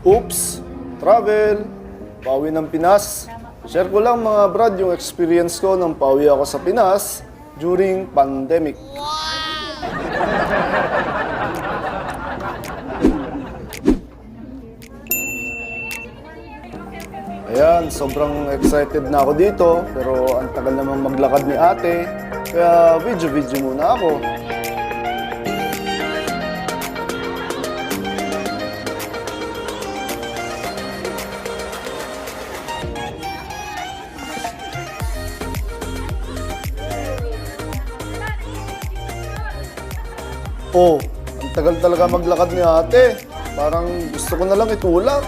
Oops! Travel! Pauwi ng Pinas. Share ko lang mga brad yung experience ko nang pauwi ako sa Pinas during pandemic. Ayan, sobrang excited na ako dito pero ang tagal naman maglakad ni ate kaya video muna ako. Oh, ang tagal talaga maglakad ni ate. Parang gusto ko na lang itulak.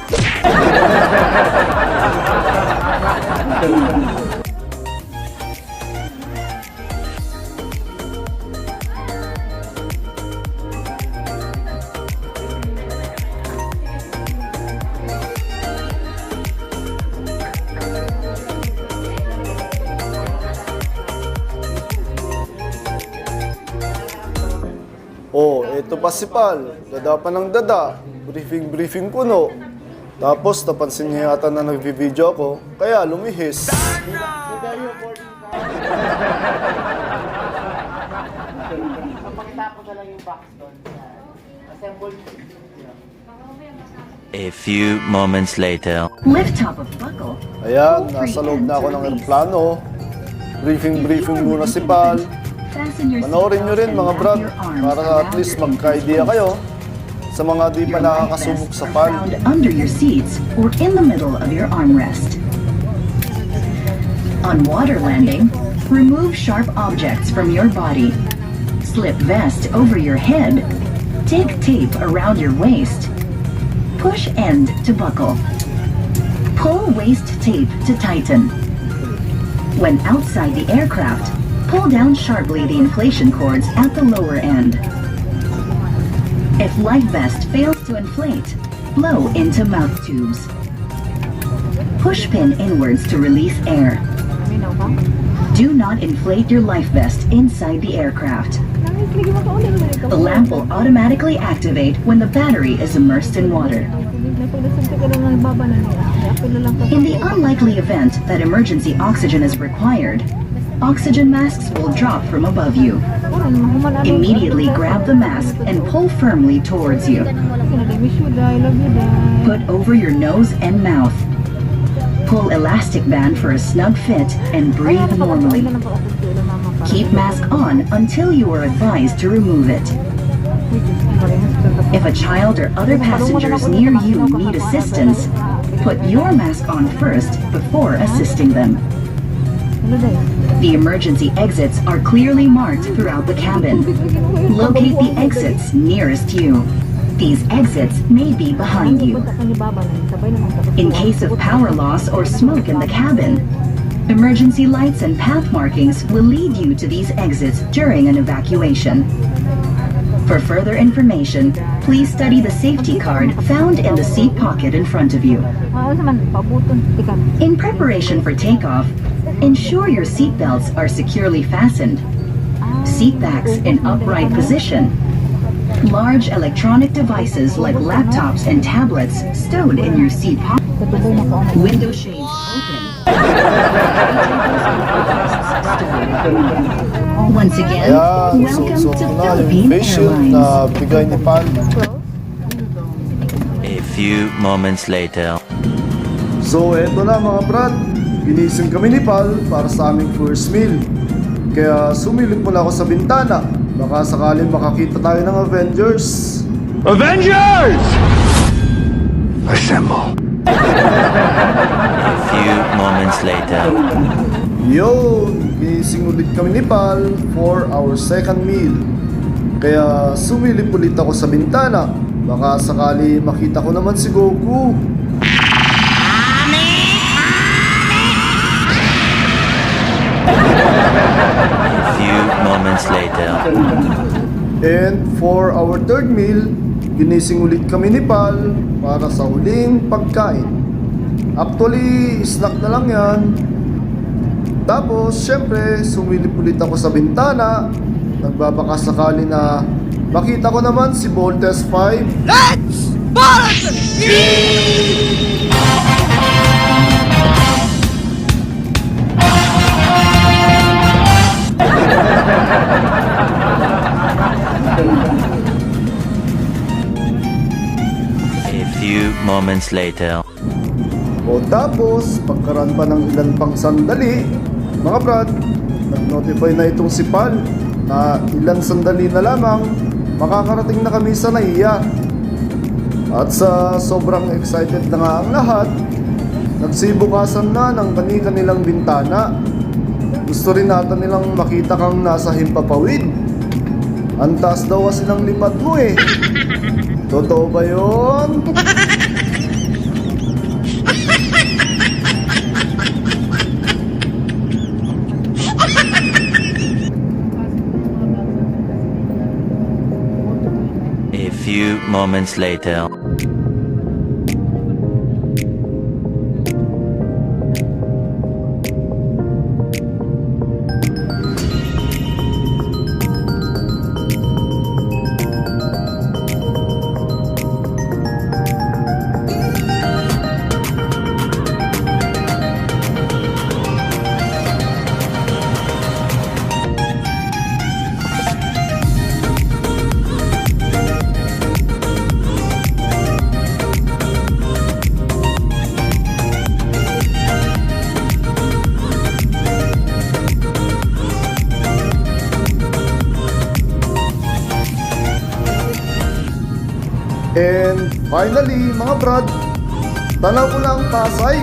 Oh, eto pa si Pal. Dada pa ng dada. Briefing puno. Tapos napansin niya yata na nagvi-video ako, kaya lumihis. A few moments later. Lift top of buckle. Ayan, nasa loob na ako ng aeroplano. Briefing muna si Pal. Panoorin nyo rin mga brad, para at least magka-idea kayo sa mga di pa nakakasubok sa Pal. Under your seats or in the middle of your armrest. On water landing, remove sharp objects from your body. Slip vest over your head. Take tape around your waist. Push end to buckle. Pull waist tape to tighten. When outside the aircraft, pull down sharply the inflation cords at the lower end. If life vest fails to inflate, blow into mouth tubes. Push pin inwards to release air. Do not inflate your life vest inside the aircraft. The lamp will automatically activate when the battery is immersed in water. In the unlikely event that emergency oxygen is required, oxygen masks will drop from above you. Immediately grab the mask and pull firmly towards you. Put over your nose and mouth. Pull elastic band for a snug fit and breathe normally. Keep mask on until you are advised to remove it. If a child or other passengers near you need assistance, put your mask on first before assisting them. The emergency exits are clearly marked throughout the cabin. Locate the exits nearest you. These exits may be behind you. In case of power loss or smoke in the cabin, emergency lights and path markings will lead you to these exits during an evacuation. For further information, please study the safety card found in the seat pocket in front of you. In preparation for takeoff, ensure your seat belts are securely fastened. Seat backs in upright position. Large electronic devices like laptops and tablets stowed in your seat pocket. Window shades open. Once again, Ayan, welcome so to na yung Philippine face shield Airlines. na bigay ni Pal. A few moments later. So eto na mga brad, ginising kami ni Pal para sa aming first meal. Kaya sumilip muna ako sa bintana, baka sakaling makakita tayo ng Avengers. Avengers! Assemble. A few moments later. Yo, gising ulit kami ni Pal for our second meal. Kaya sumilip ulit ako sa bintana, baka sakali makita ko naman si Goku. A few moments later. And for our third meal, ginising ulit kami ni Pal para sa huling pagkain. Actually, snack na lang yan. Tapos, syempre, sumilip ulit ako sa bintana. Nagbabaka sakali na makita ko naman si Voltes 5. Let's Spartan! few moments later. O tapos, pagkaraan pa ng ilan pang sandali, mga brad, nag-notify na itong si Pal na ilan sandali na lamang makakarating na kami sa NAIA. At sa sobrang excited na nga ang lahat, nagsibukasan na ng kani-kanilang bintana. Gusto rin natin nilang makita kang nasa himpapawid. Ang taas daw kasi ng lipad mo eh. Totoo ba yun? A few moments later. And finally, mga brad, tanaw ko na ang Pasay.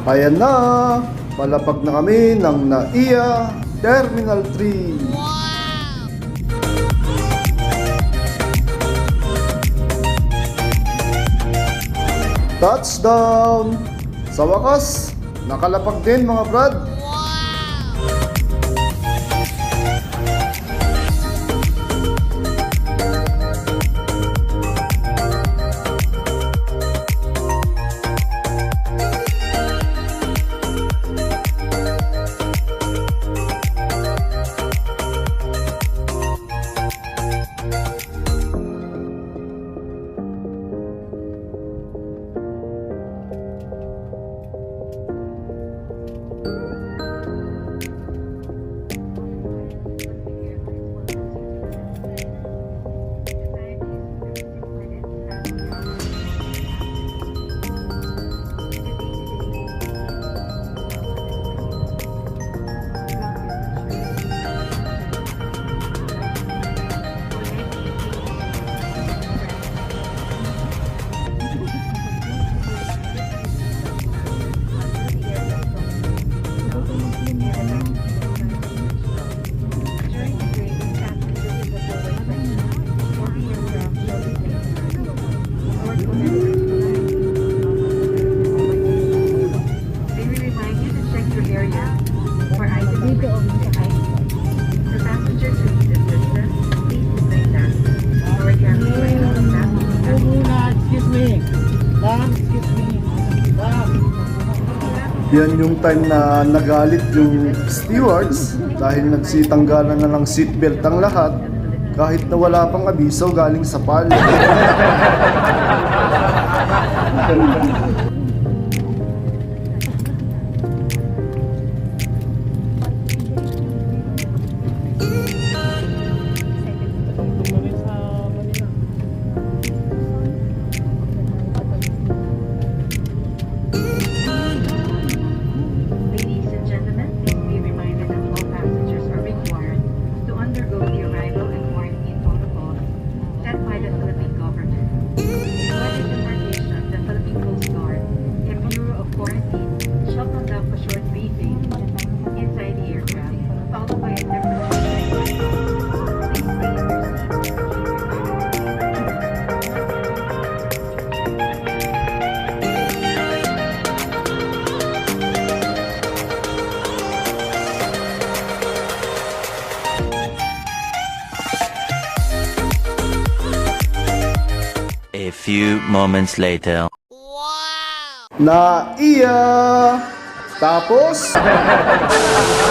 Ayan na, palapag na kami ng NAIA Terminal 3. Touchdown! Sa wakas, nakalapag din mga brad. Yan yung time na nagalit yung stewards dahil nagsitanggalan na ng seatbelt ang lahat kahit na wala pang abiso galing sa PAL. Ladies and gentlemen, please be reminded that all passengers are required to undergo the arrival and quarantine protocols set by the Philippine government. In order to demarcation, the Philippine Coast Guard few moments later. Na iya. Tapos,